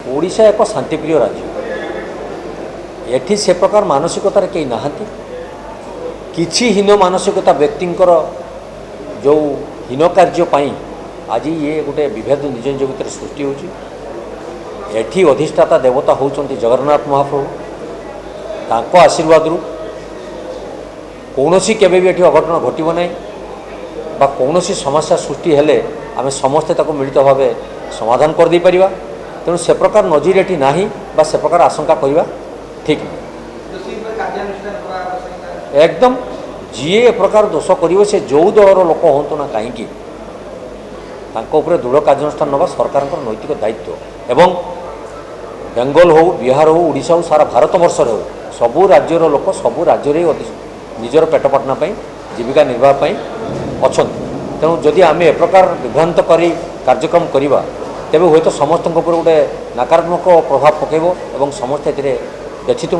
ओडिशा एक शांतिप्रिय राज्य एठी से प्रकार मानसिकतार कई नहांती किछि हीन मानसिकता व्यक्तिंकर जो हीन कार्य पाई आज ये गोटे विभेद निज निज भितर सृष्टि होची। एठी अधिष्ठाता देवता होउचंती जगन्नाथ महाप्रभु तांको आशीर्वाद रु कौनसी केबे भी एठी अघटन घटिबो नाही बा कौनसी समस्या सृष्टि हेले आमे समस्ते ताको मिलित भाव समाधान कर दे परिबा। तेणु से प्रकार नजीर एठी नाही बा से प्रकार आशंका करिबा ठीक नहीं। एकदम जी ए प्रकार दोष करिवो से जो दलर लोक होंतु ना कहीं दृढ़ कार्यानुष्ठान नवा सरकार नैतिक दायित्व एवं बेंगल हो बिहार हो ओडिशा हो सारा भारत वर्ष हो सबू राज्यर लोक सबू राज्य निजर पेट पाटना जीविका निर्वाह अच्छा। तेणु जदि आम ए प्रकार विभ्रांत करी कार्यक्रम करवा तेबे हुए तो समस्त गोटे नकारात्मक प्रभाव पकेब और समस्त व्यथित।